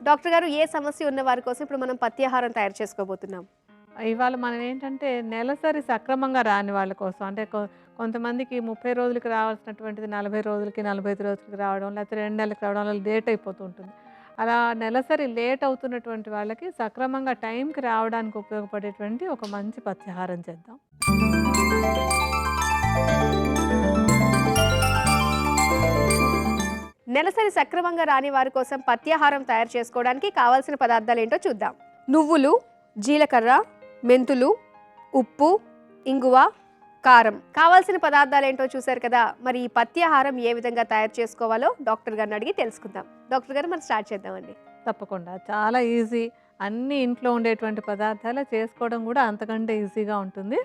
Doctor గారు ఏ సమస్య ఉన్న వారి కోసం ఇప్పుడు మనం పథ్యాహారం తయారు చేసుకోబోతున్నాం. ఇవాళ మనం ఏంటంటే నెలసరి సక్రమంగా రాని వాళ్ళ కోసం అంటే కొంతమందికి 30 రోజులకి రావాల్సినటువంటిది 40 రోజులకి, 45 రోజులకి రావడం, లేకపోతే 2 నెలలకి రావడం అలా లేట్ అయిపోతూ ఉంటుంది. అలా నెలసరి లేట్ అవుతున్నటువంటి వాళ్ళకి సక్రమంగా టైంకి రావడానికి ఉపయోగపడేటువంటి ఒక మంచి పథ్యాహారం చేద్దాం. నెలసరి సక్రమంగా రాని వారి కోసం పథ్యాహారం తయారు చేసుకోవడానికి కావాల్సిన పదార్థాలు ఏంటో చూద్దాం. నువ్వులు, జీలకర్ర, మెంతులు, ఉప్పు, ఇంగువ, కారం. కావాల్సిన పదార్థాలు ఏంటో చూశారు కదా. మరి ఈ పథ్యాహారం ఏ విధంగా తయారు చేసుకోవాలో డాక్టర్ గారిని అడిగి తెలుసుకుందాం. డాక్టర్ గారు మనం స్టార్ట్ చేద్దామండి. తప్పకుండా చాలా ఈజీ. అన్నీ ఇంట్లో ఉండేటువంటి పదార్థాలే చేసుకోవడం కూడా అంతకంటే ఈజీగా ఉంటుంది.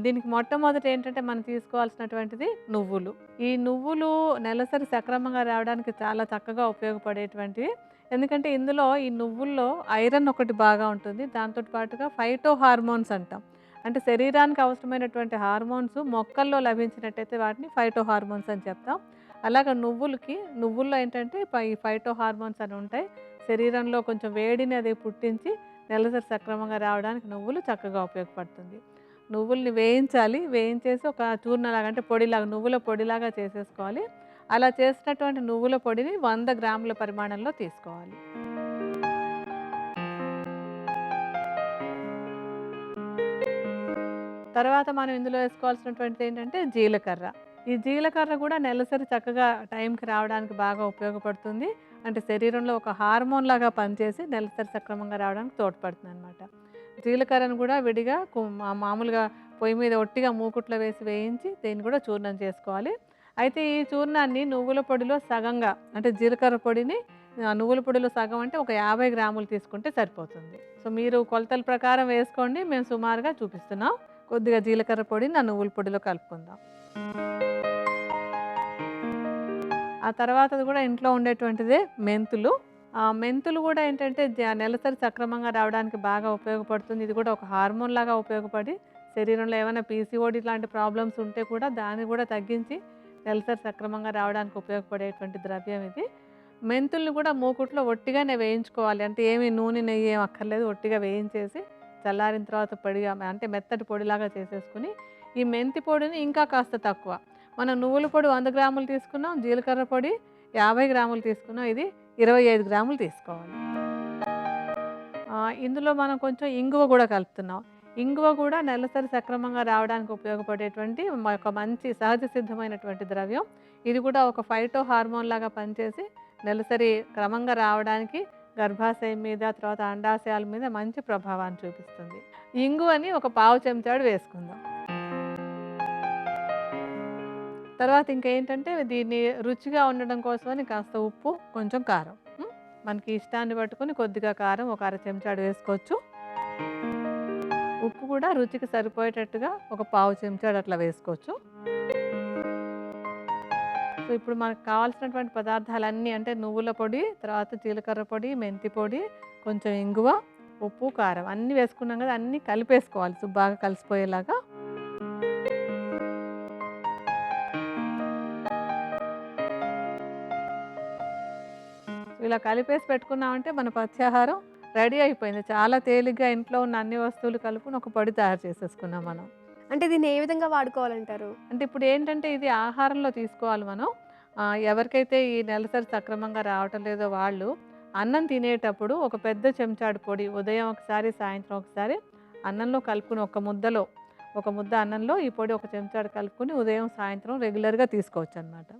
దీనికి మొట్టమొదట ఏంటంటే మనం తీసుకోవాల్సినటువంటిది నువ్వులు. ఈ నువ్వులు నెలసరి సక్రమంగా రావడానికి చాలా చక్కగా ఉపయోగపడేటువంటివి. ఎందుకంటే ఇందులో ఈ నువ్వుల్లో ఐరన్ ఒకటి బాగా ఉంటుంది. దాంతో పాటుగా ఫైటో హార్మోన్స్ అంటాం. అంటే శరీరానికి అవసరమైనటువంటి హార్మోన్స్ మొక్కల్లో లభించినట్టయితే వాటిని ఫైటో హార్మోన్స్ అని చెప్తాం. అలాగే నువ్వుల్లో ఏంటంటే ఈ ఫైటో హార్మోన్స్ అని ఉంటాయి. శరీరంలో కొంచెం వేడిని అది పుట్టించి నెలసరి సక్రమంగా రావడానికి నువ్వులు చక్కగా ఉపయోగపడుతుంది. నువ్వుల్ని వేయించాలి. వేయించేసి ఒక చూర్ణలాగా అంటే పొడిలాగా నువ్వుల పొడిలాగా చేసేసుకోవాలి. అలా చేసినటువంటి నువ్వుల పొడిని 100 గ్రాముల పరిమాణంలో తీసుకోవాలి. తర్వాత మనం ఇందులో వేసుకోవాల్సినటువంటిది ఏంటంటే జీలకర్ర. ఈ జీలకర్ర కూడా నెలసరి చక్కగా టైంకి రావడానికి బాగా ఉపయోగపడుతుంది. అంటే శరీరంలో ఒక హార్మోన్ లాగా పనిచేసి నెలసరి సక్రమంగా రావడానికి తోడ్పడుతుంది అనమాట. జీలకర్రను కూడా విడిగా మామూలుగా పొయ్యి మీద ఒట్టిగా మూకుట్లో వేసి వేయించి దీన్ని కూడా చూర్ణం చేసుకోవాలి. అయితే ఈ చూర్ణాన్ని నువ్వుల పొడిలో సగంగా అంటే జీలకర్ర పొడిని నువ్వుల పొడిలో సగం అంటే ఒక 50 గ్రాములు తీసుకుంటే సరిపోతుంది. సో మీరు కొలతల ప్రకారం వేసుకోండి. మేము సుమారుగా చూపిస్తున్నాం. కొద్దిగా జీలకర్ర పొడిని నువ్వుల పొడిలో కలుపుకుందాం. ఆ తర్వాతది కూడా ఇంట్లో ఉండేటువంటిదే మెంతులు. మెంతులు కూడా ఏంటంటే నెలసరి సక్రమంగా రావడానికి బాగా ఉపయోగపడుతుంది. ఇది కూడా ఒక హార్మోన్ లాగా ఉపయోగపడి శరీరంలో ఏమైనా పీసీఓడి లాంటి ప్రాబ్లమ్స్ ఉంటే కూడా దాన్ని కూడా తగ్గించి నెలసరి సక్రమంగా రావడానికి ఉపయోగపడేటువంటి ద్రవ్యం ఇది. మెంతుల్ని కూడా మూకుట్లో ఒట్టిగానే వేయించుకోవాలి. అంటే ఏమి నూనె నెయ్యి ఏం అక్కర్లేదు. ఒట్టిగా వేయించేసి చల్లారిన తర్వాత పొడిగా అంటే మెత్తటి పొడిలాగా చేసేసుకుని ఈ మెంతి పొడిని ఇంకా కాస్త తక్కువ మనం నువ్వుల పొడి 100 గ్రాములు తీసుకున్నాం, జీలకర్ర పొడి 50 గ్రాములు తీసుకున్నాం. ఇది 25 గ్రాములు తీసుకోవాలి. ఇందులో మనం కొంచెం ఇంగువ కూడా కలుపుతున్నాం. ఇంగువ కూడా నెలసరి సక్రమంగా రావడానికి ఉపయోగపడేటువంటి ఒక మంచి సహజ సిద్ధమైనటువంటి ద్రవ్యం. ఇది కూడా ఒక ఫైటో హార్మోన్ లాగా పనిచేసి నెలసరి క్రమంగా రావడానికి గర్భాశయం మీద తర్వాత అండాశయాల మీద మంచి ప్రభావాన్ని చూపిస్తుంది. ఇంగువని ఒక పావు చెంచాడు వేసుకుందాం. తర్వాత ఇంకేంటంటే దీన్ని రుచిగా ఉండడం కోసమని కాస్త ఉప్పు, కొంచెం కారం. మనకి ఇష్టాన్ని పట్టుకొని కొద్దిగా కారం ఒక అర చెంచాడు వేసుకోవచ్చు. ఉప్పు కూడా రుచికి సరిపోయేటట్టుగా ఒక పావు చెంచాడు అట్లా వేసుకోవచ్చు. సో ఇప్పుడు మనకు కావాల్సినటువంటి పదార్థాలన్నీ అంటే నువ్వుల పొడి, తర్వాత జీలకర్ర పొడి, మెంతి పొడి, కొంచెం ఇంగువ, ఉప్పు, కారం అన్నీ వేసుకున్నాం కదా. అన్నీ కలిపేసుకోవాలి బాగా కలిసిపోయేలాగా. ఇలా కలిపేసి పెట్టుకున్నామంటే మన పథ్యాహారం రెడీ అయిపోయింది. చాలా తేలిగ్గా ఇంట్లో ఉన్న అన్ని వస్తువులు కలుపుని ఒక పొడి తయారు చేసేసుకున్నాం మనం. అంటే దీన్ని ఏ విధంగా వాడుకోవాలంటారు? అంటే ఇప్పుడు ఏంటంటే ఇది ఆహారంలో తీసుకోవాలి మనం. ఎవరికైతే ఈ నెలసరి సక్రమంగా రావటం లేదో వాళ్ళు అన్నం తినేటప్పుడు ఒక పెద్ద చెంచాడు పొడి ఉదయం ఒకసారి, సాయంత్రం ఒకసారి అన్నంలో కలుపుకుని ఒక ముద్ద అన్నంలో ఈ పొడి ఒక చెంచాడు కలుపుకొని ఉదయం, సాయంత్రం రెగ్యులర్గా తీసుకోవచ్చు అన్నమాట.